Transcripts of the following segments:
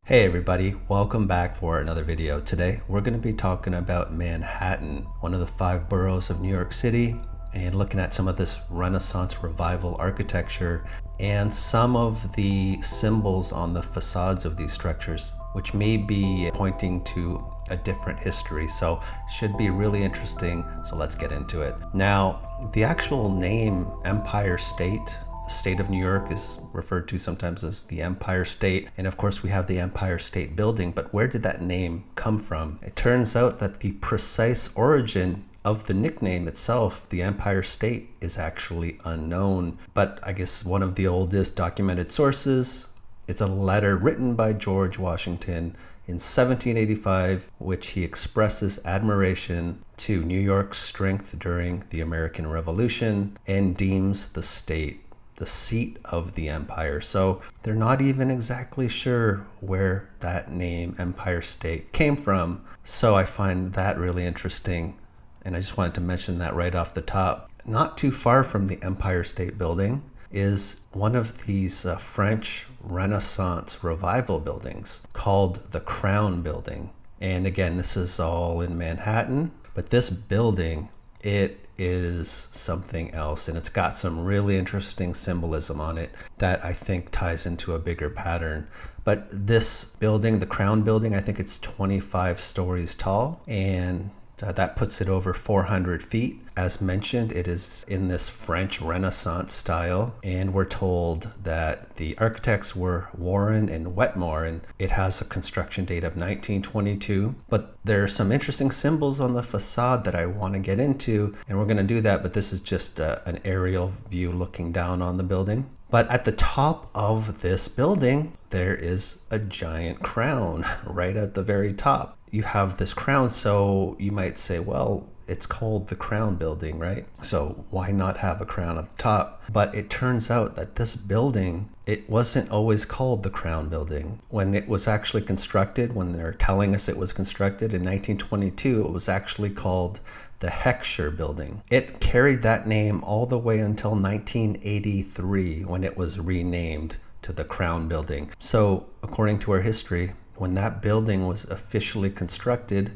Hey everybody, welcome back for another video. Today we're going to be talking about Manhattan, one of the 5 boroughs of New York City, and looking at some of this Renaissance revival architecture and some of the symbols on the facades of these structures, which may be pointing to a different history. So should be really interesting. So let's get into it. Now, the actual name Empire State, the state of New York, is referred to sometimes as the Empire State. And of course, we have the Empire State Building. But where did that name come from? It turns out that the precise origin of the nickname itself, the Empire State, is actually unknown. But I guess one of the oldest documented sources is a letter written by George Washington in 1785, which he expresses admiration to New York's strength during the American Revolution and deems the state the seat of the empire. So they're not even exactly sure where that name Empire State came from. So I find that really interesting. And I just wanted to mention that right off the top. Not too far from the Empire State Building is one of these French Renaissance revival buildings called the Crown Building. And again, this is all in Manhattan, but this building, it is something else, and it's got some really interesting symbolism on it that I think ties into a bigger pattern. But this building, the Crown Building, I think it's 25 stories tall, and that puts it over 400 feet. As mentioned, it is in this French Renaissance style, and we're told that the architects were Warren and Wetmore, and it has a construction date of 1922. But there are some interesting symbols on the facade that I want to get into, and we're going to do that, but this is just an aerial view looking down on the building. But at the top of this building, there is a giant crown right at the very top. You have this crown, so you might say, well, it's called the Crown Building, right? So why not have a crown at the top? But it turns out that this building, it wasn't always called the Crown Building. When it was actually constructed, when they're telling us it was constructed in 1922, it was actually called the Heckscher Building. It carried that name all the way until 1983 when it was renamed to the Crown Building. So according to our history, when that building was officially constructed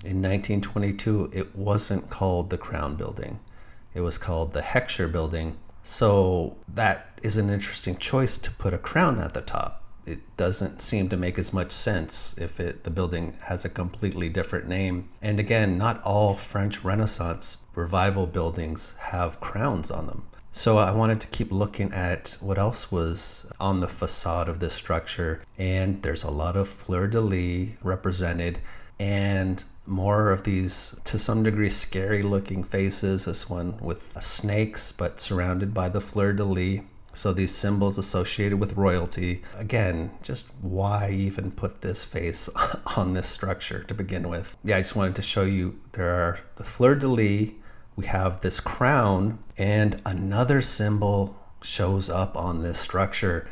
in 1922, it wasn't called the Crown Building. It was called the Heckscher Building. So that is an interesting choice to put a crown at the top. It doesn't seem to make as much sense if the building has a completely different name. And again, not all French Renaissance revival buildings have crowns on them. So I wanted to keep looking at what else was on the facade of this structure. And there's a lot of fleur-de-lis represented and more of these, to some degree, scary looking faces. This one with snakes, but surrounded by the fleur-de-lis. So these symbols associated with royalty. Again, just why even put this face on this structure to begin with? Yeah, I just wanted to show you there are the fleur-de-lis. We have this crown, and another symbol shows up on this structure,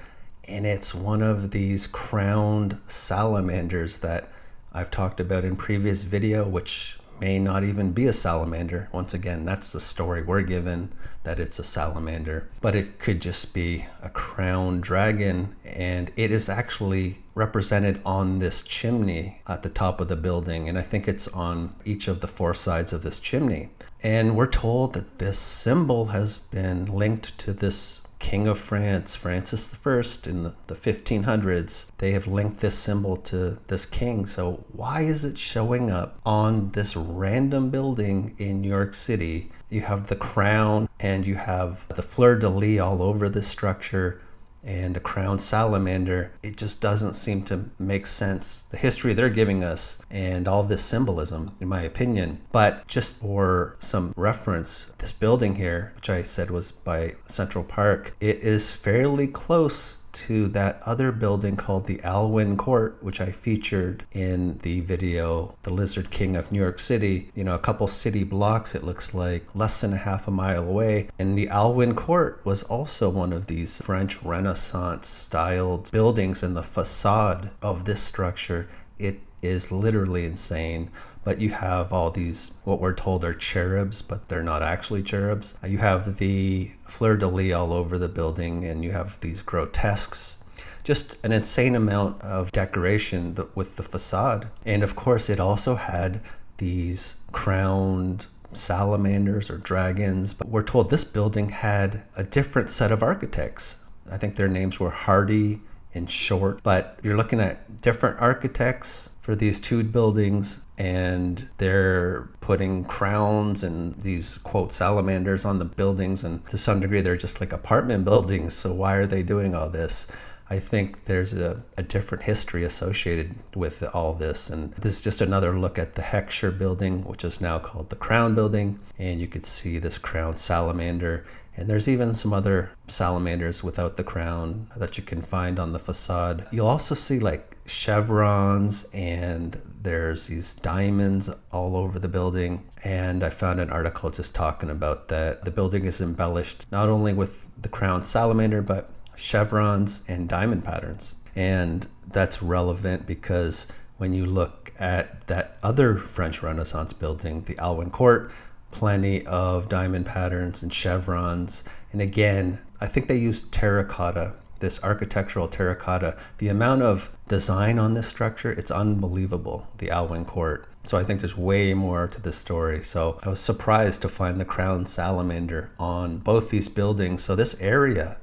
and it's one of these crowned salamanders that I've talked about in previous video, which may not even be a salamander. Once again, that's the story we're given, that it's a salamander, but it could just be a crowned dragon, and it is actually represented on this chimney at the top of the building, and I think it's on each of the 4 sides of this chimney. And we're told that this symbol has been linked to this King of France, Francis I, in the 1500s. They have linked this symbol to this king. So why is it showing up on this random building in New York City? You have the crown and you have the fleur-de-lis all over this structure and a crowned salamander. It just doesn't seem to make sense, the history they're giving us and all this symbolism, in my opinion. But just for some reference, this building here, which I said was by Central Park, it is fairly close to that other building called the Alwyn Court, which I featured in the video, The Lizard King of New York City. You know, a couple city blocks, it looks like, less than a half a mile away. And the Alwyn Court was also one of these French Renaissance styled buildings, and the facade of this structure, it is literally insane. But you have all these, what we're told are cherubs, but they're not actually cherubs. You have the fleur-de-lis all over the building, and you have these grotesques just an insane amount of decoration with the facade. And of course, it also had these crowned salamanders or dragons, but we're told this building had a different set of architects. I think their names were Hardy and Short, but you're looking at different architects for these two buildings, and they're putting crowns and these quote salamanders on the buildings, and to some degree they're just like apartment buildings. So why are they doing all this? I think there's a different history associated with all this. And this is just another look at the Heckscher building, which is now called the Crown building. And you could see this crown salamander. And there's even some other salamanders without the crown that you can find on the facade. You'll also see like chevrons, and there's these diamonds all over the building. And I found an article just talking about that. The building is embellished not only with the crown salamander, but chevrons and diamond patterns. And that's relevant because when you look at that other French Renaissance building, the Alwyn Court, plenty of diamond patterns and chevrons. And again, I think they used terracotta, this architectural terracotta. The amount of design on this structure, it's unbelievable, the Alwyn Court. So I think there's way more to this story. So I was surprised to find the crown salamander on both these buildings. So this area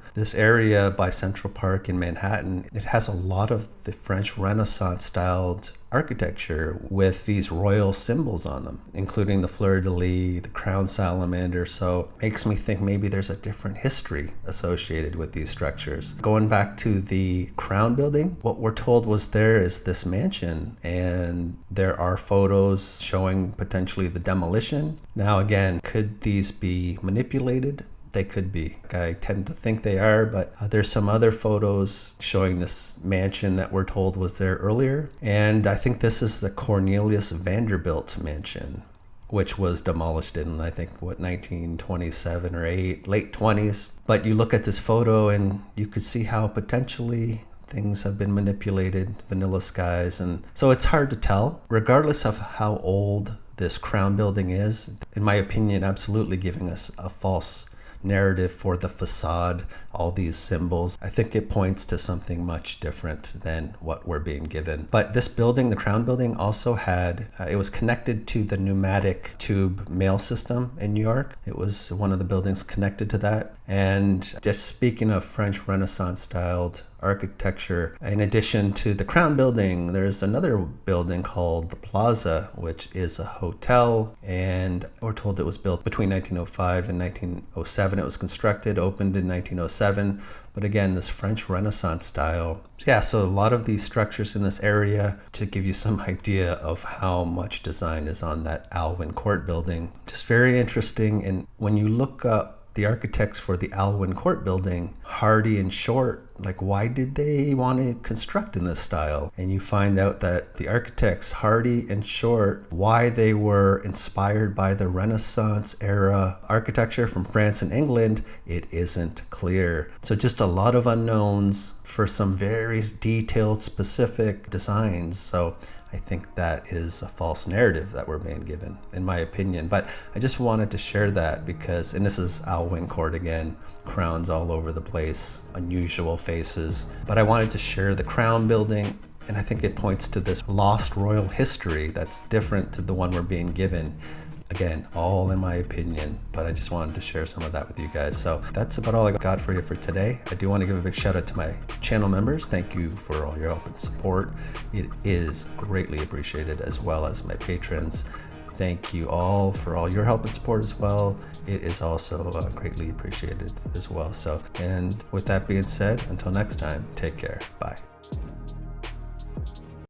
by Central Park in Manhattan, it has a lot of the French Renaissance styled architecture with these royal symbols on them, including the fleur-de-lis, the crown salamander. So it makes me think maybe there's a different history associated with these structures. Going back to the Crown building, what we're told was there is this mansion, and there are photos showing potentially the demolition. Now again, could these be manipulated? They could be. I tend to think they are, but there's some other photos showing this mansion that we're told was there earlier. And I think this is the Cornelius Vanderbilt mansion, which was demolished in, I think, 1927 or 8, late 20s. But you look at this photo and you could see how potentially things have been manipulated, vanilla skies. And so it's hard to tell. Regardless of how old this Crown building is, in my opinion, absolutely giving us a false narrative for the facade, all these symbols. I think it points to something much different than what we're being given. But this building, the Crown building, also had, it was connected to the pneumatic tube mail system in New York. It was one of the buildings connected to that. And just speaking of French Renaissance styled architecture, in addition to the Crown building, there's another building called the Plaza, which is a hotel, and we're told it was built between 1905 and 1907. It was constructed, opened in 1907, but again, this French Renaissance style. Yeah, so a lot of these structures in this area, to give you some idea of how much design is on that Alwyn Court building. Just very interesting. And when you look up the architects for the Alwyn Court building, Hardy and Short, like, why did they want to construct in this style? And you find out that the architects, Hardy and Short, why they were inspired by the Renaissance era architecture from France and England, it isn't clear. So just a lot of unknowns for some very detailed, specific designs. So I think that is a false narrative that we're being given, in my opinion. But I just wanted to share that because, and this is Alwyn Court again, crowns all over the place, unusual faces. But I wanted to share the Crown building, and I think it points to this lost royal history that's different to the one we're being given. Again, all in my opinion, but I just wanted to share some of that with you guys. So that's about all I got for you for today. I do want to give a big shout out to my channel members. Thank you for all your help and support. It is greatly appreciated, as well as my patrons. Thank you all for all your help and support as well. It is also greatly appreciated as well. So, and with that being said, until next time, take care. Bye.